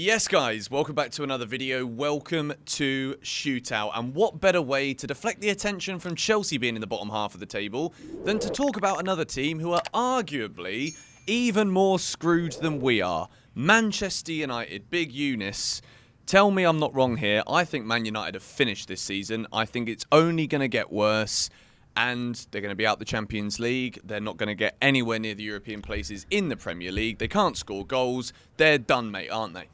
Yes guys, welcome back to another video. Welcome to ShootOut. And what better way to deflect the attention from Chelsea being in the bottom half of the table than to talk about another team who are arguably even more screwed than we are. Manchester United. Big Eunice. Tell me I'm not wrong here. I think Man United have finished this season. I think it's only going to get worse. And they're going to be out the Champions League. They're not going to get anywhere near the European places in the Premier League. They can't score goals. They're done, mate, aren't they?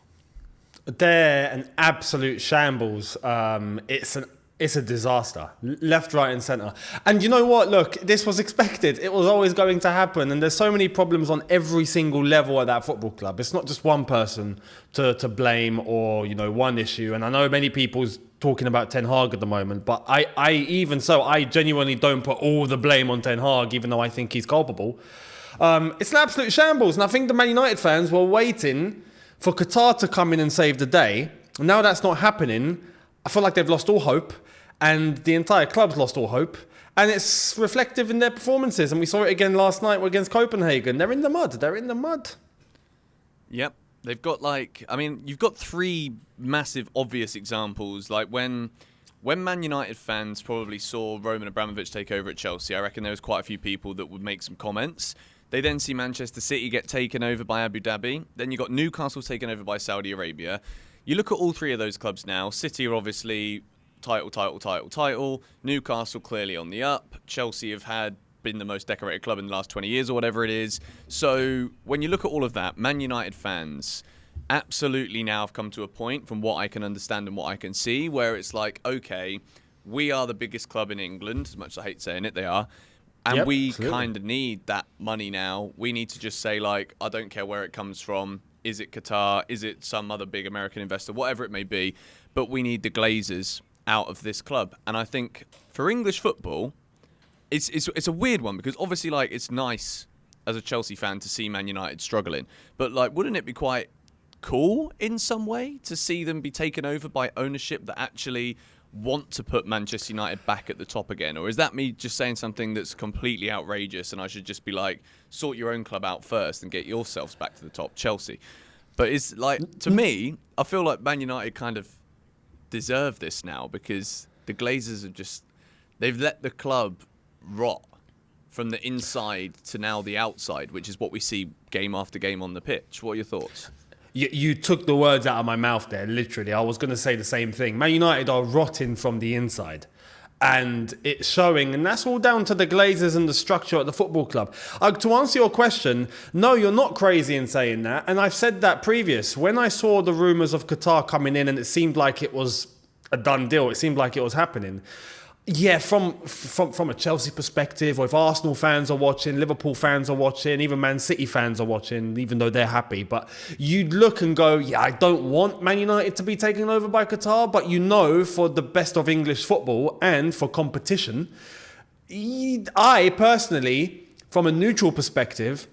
They're an absolute shambles. It's a disaster, left, right, and centre. And you know what? Look, this was expected. It was always going to happen. And there's so many problems on every single level at that football club. It's not just one person to blame or one issue. And I know many people's talking about Ten Hag at the moment, but I genuinely don't put all the blame on Ten Hag, even though I think he's culpable. It's an absolute shambles. And I think the Man United fans were waiting for Qatar to come in and save the day. Now that's not happening. I feel like they've lost all hope, and the entire club's lost all hope. And it's reflective in their performances. And we saw it again last night against Copenhagen. They're in the mud. They're in the mud. Yep. They've got you've got three massive obvious examples. Like when Man United fans probably saw Roman Abramovich take over at Chelsea, I reckon there was quite a few people that would make some comments. They then see Manchester City get taken over by Abu Dhabi. Then you got Newcastle taken over by Saudi Arabia. You look at all three of those clubs now. City are obviously title. Newcastle clearly on the up. Chelsea have been the most decorated club in the last 20 years or whatever it is. So when you look at all of that, Man United fans absolutely now have come to a point, from what I can understand and what I can see, where it's like, okay, we are the biggest club in England, as much as I hate saying it, they are. And we kind of need that money now. We need to just say, like, I don't care where it comes from. Is it Qatar? Is it some other big American investor? Whatever it may be. But we need the Glazers out of this club. And I think for English football, it's a weird one, because obviously, like, it's nice as a Chelsea fan to see Man United struggling. But, like, wouldn't it be quite cool in some way to see them be taken over by ownership that actually want to put Manchester United back at the top again? Or is that me just saying something that's completely outrageous and I should just be like, sort your own club out first and get yourselves back to the top, Chelsea? But it's like, to me, I feel like Man United kind of deserve this now, because the Glazers they've let the club rot from the inside to now the outside, which is what we see game after game on the pitch. What are your thoughts? You took the words out of my mouth there, literally. I was going to say the same thing. Man United are rotting from the inside. And it's showing, and that's all down to the Glazers and the structure at the football club. To answer your question, no, you're not crazy in saying that. And I've said that previous. When I saw the rumours of Qatar coming in and it seemed like it was a done deal, it seemed like it was happening. Yeah, from a Chelsea perspective, or if Arsenal fans are watching, Liverpool fans are watching, even Man City fans are watching, even though they're happy. But you'd look and go, yeah, I don't want Man United to be taken over by Qatar. But for the best of English football and for competition, I personally, from a neutral perspective,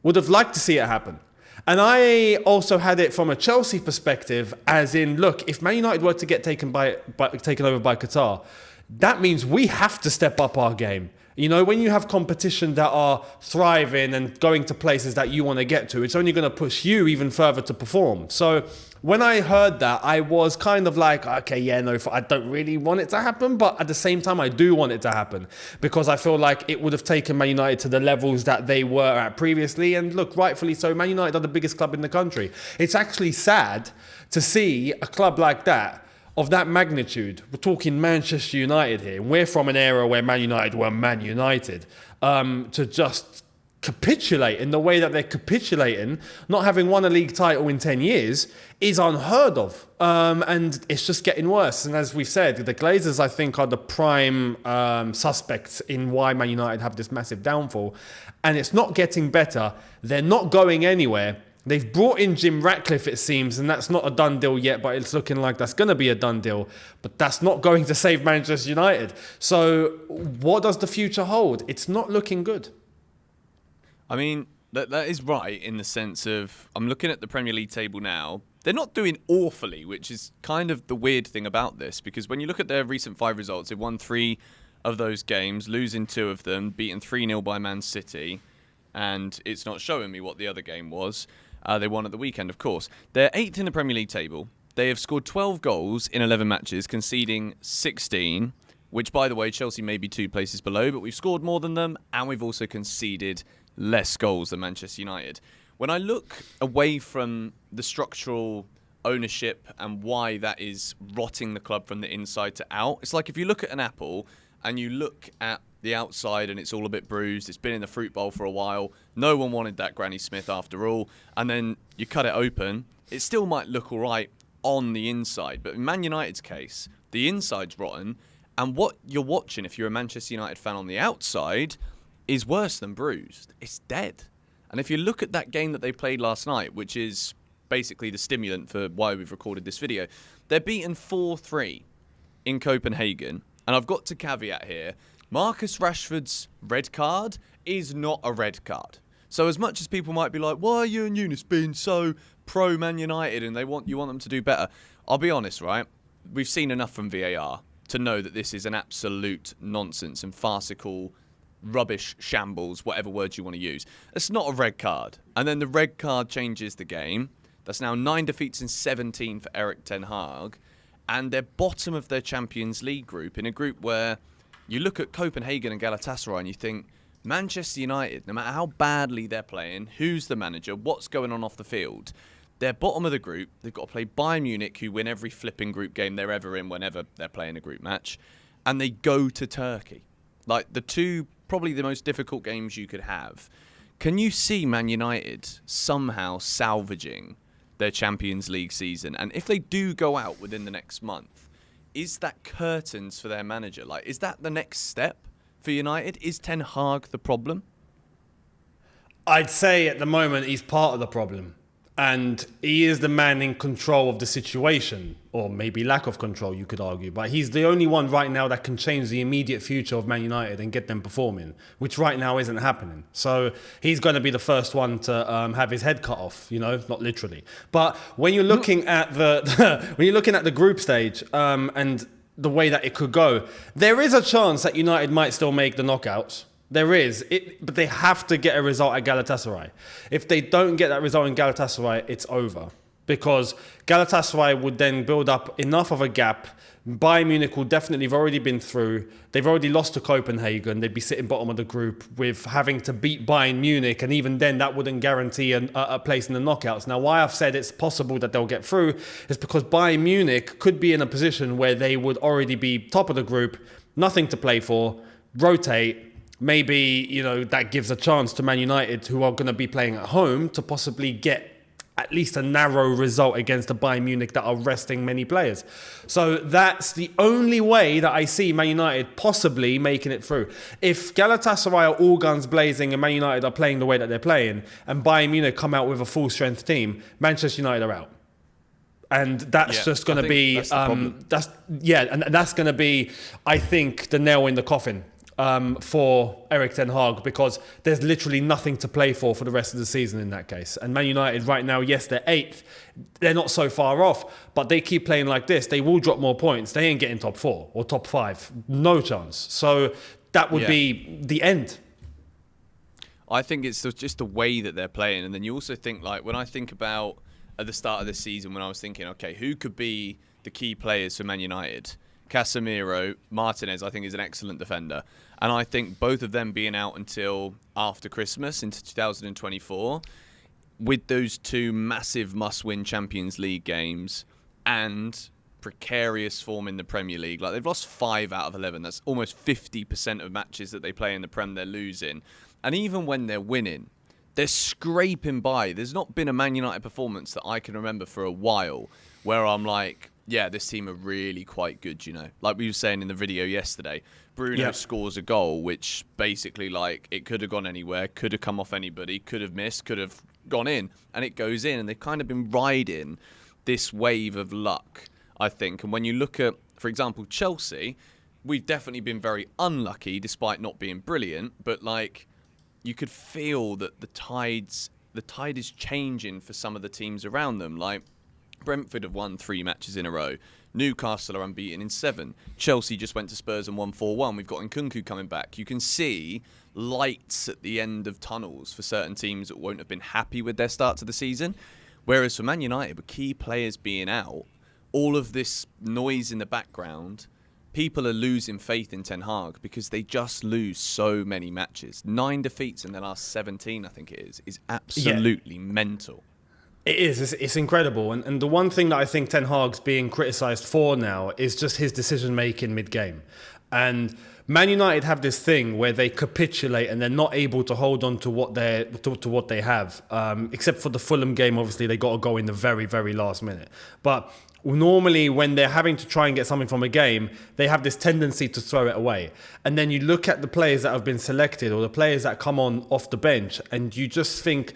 would have liked to see it happen. And I also had it from a Chelsea perspective, as in, look, if Man United were to get taken over by Qatar, that means we have to step up our game. When you have competition that are thriving and going to places that you want to get to, it's only going to push you even further to perform. So when I heard that, I was kind of like, okay, yeah, no, I don't really want it to happen. But at the same time, I do want it to happen, because I feel like it would have taken Man United to the levels that they were at previously. And look, rightfully so, Man United are the biggest club in the country. It's actually sad to see a club like that, of that magnitude. We're talking Manchester United here. We're from an era where Man United were Man United. To just capitulate in the way that they're capitulating, not having won a league title in 10 years, is unheard of. And it's just getting worse. And as we've said, the Glazers, I think, are the prime suspects in why Man United have this massive downfall. And it's not getting better. They're not going anywhere. They've brought in Jim Ratcliffe, it seems, and that's not a done deal yet, but it's looking like that's going to be a done deal. But that's not going to save Manchester United. So what does the future hold? It's not looking good. I mean, that is right in the sense of, I'm looking at the Premier League table now. They're not doing awfully, which is kind of the weird thing about this, because when you look at their recent 5 results, they've won 3 of those games, losing 2 of them, beaten 3-0 by Man City, and it's not showing me what the other game was. They won at the weekend, of course. They're 8th in the Premier League table. They have scored 12 goals in 11 matches, conceding 16, which, by the way, Chelsea may be 2 places below, but we've scored more than them, and we've also conceded less goals than Manchester United. When I look away from the structural ownership and why that is rotting the club from the inside to out, it's like if you look at an apple and you look at the outside and it's all a bit bruised, it's been in the fruit bowl for a while, no one wanted that Granny Smith after all, and then you cut it open, it still might look all right on the inside. But in Man United's case, the inside's rotten, and what you're watching if you're a Manchester United fan on the outside is worse than bruised. It's dead. And if you look at that game that they played last night, which is basically the stimulant for why we've recorded this video, they're beaten 4-3 in Copenhagen. And I've got to caveat here, Marcus Rashford's red card is not a red card. So as much as people might be like, why are you and Eunice being so pro Man United and you want them to do better? I'll be honest, right? We've seen enough from VAR to know that this is an absolute nonsense and farcical rubbish shambles, whatever words you want to use. It's not a red card. And then the red card changes the game. That's now 9 defeats in 17 for Erik ten Hag. And they're bottom of their Champions League group, in a group where you look at Copenhagen and Galatasaray and you think, Manchester United, no matter how badly they're playing, who's the manager, what's going on off the field, they're bottom of the group. They've got to play Bayern Munich, who win every flipping group game they're ever in whenever they're playing a group match. And they go to Turkey. Like, the two, probably the most difficult games you could have. Can you see Man United somehow salvaging their Champions League season? And if they do go out within the next month, is that curtains for their manager? Like, is that the next step for United? Is Ten Hag the problem? I'd say at the moment he's part of the problem. And he is the man in control of the situation, or maybe lack of control, you could argue. But he's the only one right now that can change the immediate future of Man United and get them performing, which right now isn't happening. So he's going to be the first one to have his head cut off, not literally. But when you're looking at the group stage and the way that it could go, there is a chance that United might still make the knockouts. There is, but they have to get a result at Galatasaray. If they don't get that result in Galatasaray, it's over. Because Galatasaray would then build up enough of a gap. Bayern Munich will definitely have already been through. They've already lost to Copenhagen. They'd be sitting bottom of the group with having to beat Bayern Munich. And even then, that wouldn't guarantee a place in the knockouts. Now, why I've said it's possible that they'll get through is because Bayern Munich could be in a position where they would already be top of the group, nothing to play for, rotate. Maybe, that gives a chance to Man United, who are going to be playing at home, to possibly get at least a narrow result against a Bayern Munich that are resting many players. So that's the only way that I see Man United possibly making it through. If Galatasaray are all guns blazing and Man United are playing the way that they're playing, and Bayern Munich come out with a full-strength team, Manchester United are out. And that's just going to be... that's going to be, I think, the nail in the coffin. For Erik ten Hag, because there's literally nothing to play for the rest of the season in that case. And Man United right now, yes, they're 8th. They're not so far off, but they keep playing like this. They will drop more points. They ain't getting top 4 or top 5. No chance. So that would be the end. I think it's just the way that they're playing. And then you also think, like, when I think about at the start of the season, when I was thinking, okay, who could be the key players for Man United? Casemiro, Martinez, I think, is an excellent defender. And I think both of them being out until after Christmas, into 2024, with those two massive must-win Champions League games and precarious form in the Premier League. Like, they've lost 5 out of 11. That's almost 50% of matches that they play in the Prem they're losing. And even when they're winning, they're scraping by. There's not been a Man United performance that I can remember for a while where I'm like, yeah, this team are really quite good, Like we were saying in the video yesterday, Bruno scores a goal, which basically, like, it could have gone anywhere, could have come off anybody, could have missed, could have gone in, and it goes in. And they've kind of been riding this wave of luck, I think. And when you look at, for example, Chelsea, we've definitely been very unlucky despite not being brilliant, but, like, you could feel that the tide is changing for some of the teams around them. Like, Brentford have won 3 matches in a row. Newcastle are unbeaten in 7. Chelsea just went to Spurs and won 4-1. We've got Nkunku coming back. You can see lights at the end of tunnels for certain teams that won't have been happy with their start to the season. Whereas for Man United, with key players being out, all of this noise in the background, people are losing faith in Ten Hag because they just lose so many matches. 9 defeats in their last 17, I think it is absolutely mental. It is. It's incredible. And the one thing that I think Ten Hag's being criticised for now is just his decision-making mid-game. And Man United have this thing where they capitulate and they're not able to hold on to what they have. Except for the Fulham game, obviously, they got to go in the very, very last minute. But normally when they're having to try and get something from a game, they have this tendency to throw it away. And then you look at the players that have been selected or the players that come on off the bench and you just think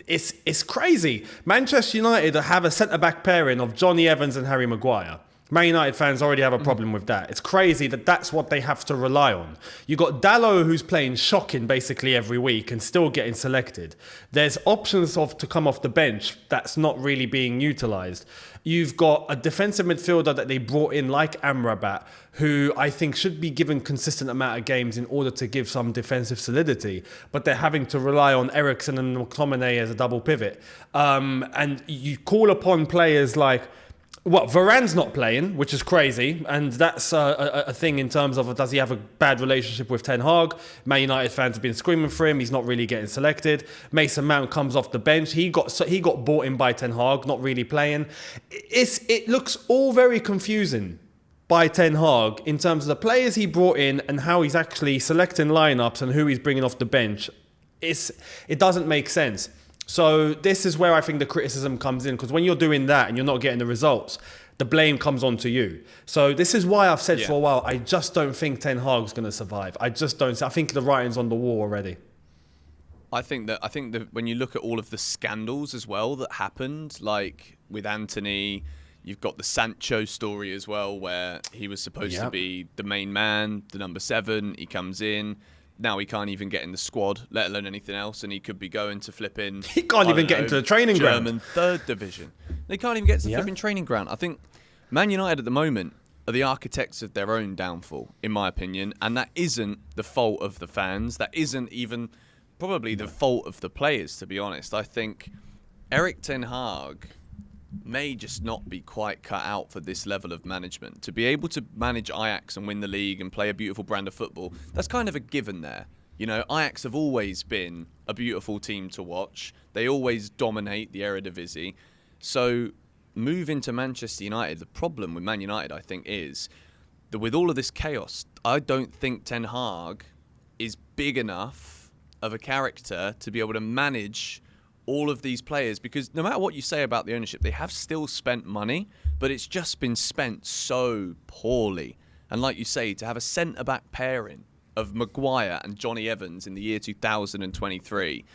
it's crazy. Manchester United have a centre-back pairing of Johnny Evans and Harry Maguire. Man United fans already have a problem with that. It's crazy that that's what they have to rely on. You got Dalot, who's playing shocking basically every week and still getting selected. There's options to come off the bench that's not really being utilised. You've got a defensive midfielder that they brought in like Amrabat, who I think should be given consistent amount of games in order to give some defensive solidity. But they're having to rely on Eriksen and McTominay as a double pivot. And you call upon players like, well, Varane's not playing, which is crazy, and that's a thing in terms of does he have a bad relationship with Ten Hag? Man United fans have been screaming for him. He's not really getting selected. Mason Mount comes off the bench. He got bought in by Ten Hag, not really playing. It looks all very confusing by Ten Hag in terms of the players he brought in and how he's actually selecting lineups and who he's bringing off the bench. It doesn't make sense. So this is where I think the criticism comes in, because when you're doing that and you're not getting the results, the blame comes onto you. So this is why I've said for a while, I just don't think Ten Hag's going to survive. I just don't. I think the writing's on the wall already. I think that when you look at all of the scandals as well that happened, like with Anthony, you've got the Sancho story as well, where he was supposed to be the main man, the number 7. He comes in. Now he can't even get in the squad, let alone anything else, and he could be going to flipping... He can't even get into the training ground. German 3rd division. They can't even get to the flipping training ground. I think Man United at the moment are the architects of their own downfall, in my opinion, and that isn't the fault of the fans. That isn't even probably the fault of the players, to be honest. I think Erik Ten Hag may just not be quite cut out for this level of management. To be able to manage Ajax and win the league and play a beautiful brand of football, that's kind of a given there. You know, Ajax have always been a beautiful team to watch. They always dominate the Eredivisie. So move into Manchester United. The problem with Man United, I think, is that with all of this chaos, I don't think Ten Hag is big enough of a character to be able to manage all of these players, because no matter what you say about the ownership, they have still spent money, but it's just been spent so poorly. And like you say, to have a centre-back pairing of Maguire and Johnny Evans in the year 2023,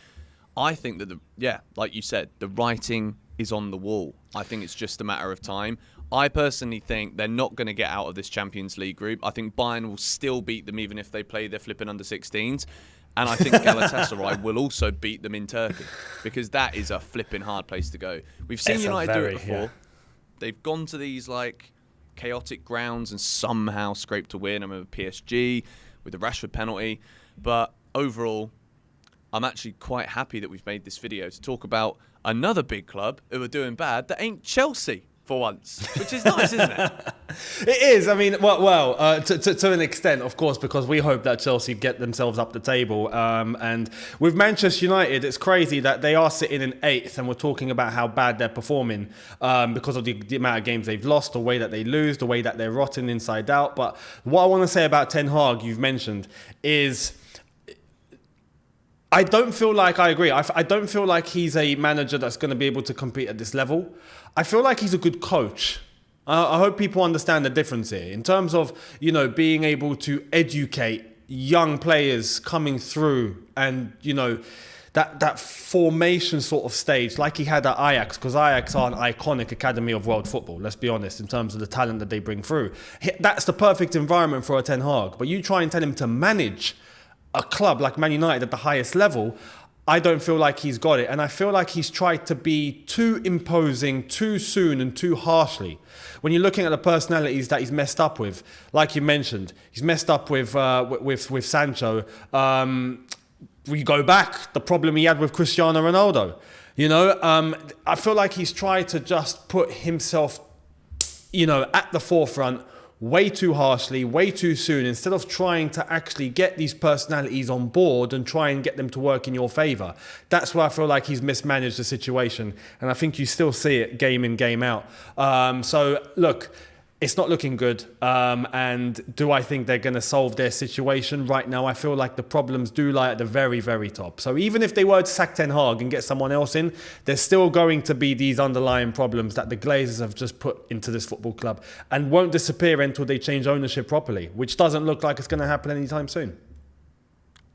I think that, like you said, the writing is on the wall. I think it's just a matter of time. I personally think they're not going to get out of this Champions League group. I think Bayern will still beat them even if they play their flipping under-16s. And I think Galatasaray will also beat them in Turkey, because that is a flipping hard place to go. We've seen United do it before. Yeah. They've gone to these like chaotic grounds and somehow scraped a win. I remember PSG with the Rashford penalty. But overall, I'm actually quite happy that we've made this video to talk about another big club who are doing bad that ain't Chelsea for once, which is nice, isn't it? It is. I mean, to an extent, of course, because we hope that Chelsea get themselves up the table. And with Manchester United, it's crazy that they are sitting in 8th, and we're talking about how bad they're performing because of the amount of games they've lost, the way that they lose, the way that they're rotten inside out. But what I want to say about Ten Hag, you've mentioned, is I don't feel like I agree. I don't feel like he's a manager that's going to be able to compete at this level. I feel like he's a good coach. I hope people understand the difference here in terms of, you know, being able to educate young players coming through and, you know, that formation sort of stage like he had at Ajax, because Ajax are an iconic academy of world football, let's be honest, in terms of the talent that they bring through. That's the perfect environment for a Ten Hag. But you try and tell him to manage a club like Man United at the highest level, I don't feel like he's got it. And I feel like he's tried to be too imposing too soon and too harshly. When you're looking at the personalities that he's messed up with, like you mentioned, he's messed up with Sancho. We go back, the problem he had with Cristiano Ronaldo. I feel like he's tried to just put himself, at the forefront way too harshly, way too soon, instead of trying to actually get these personalities on board and try and get them to work in your favour. That's where I feel like he's mismanaged the situation. And I think you still see it game in, game out. So, look, it's not looking good. And do I think they're going to solve their situation right now? I feel like the problems do lie at the very, very top. So even if they were to sack Ten Hag and get someone else in, there's still going to be these underlying problems that the Glazers have just put into this football club and won't disappear until they change ownership properly, which doesn't look like it's going to happen anytime soon.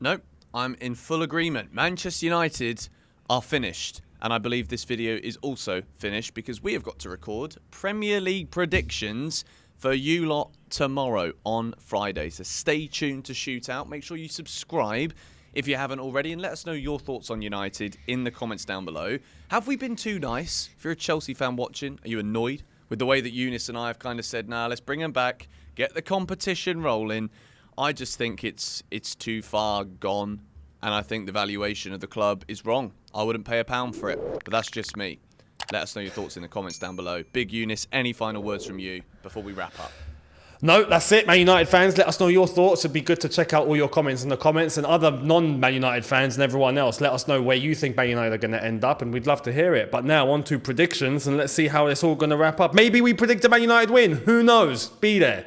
Nope, I'm in full agreement. Manchester United are finished. And I believe this video is also finished because we have got to record Premier League predictions for you lot tomorrow on Friday. So stay tuned to ShootOut. Make sure you subscribe if you haven't already and let us know your thoughts on United in the comments down below. Have we been too nice? If you're a Chelsea fan watching, are you annoyed with the way that Eunice and I have kind of said, nah, let's bring them back, get the competition rolling? I just think it's too far gone. And I think the valuation of the club is wrong. I wouldn't pay £1 for it, but that's just me. Let us know your thoughts in the comments down below. Big Eunice, any final words from you before we wrap up? No, that's it, Man United fans. Let us know your thoughts. It'd be good to check out all your comments in the comments. And other non-Man United fans and everyone else, let us know where you think Man United are going to end up. And we'd love to hear it. But now on to predictions. And let's see how it's all going to wrap up. Maybe we predict a Man United win. Who knows? Be there.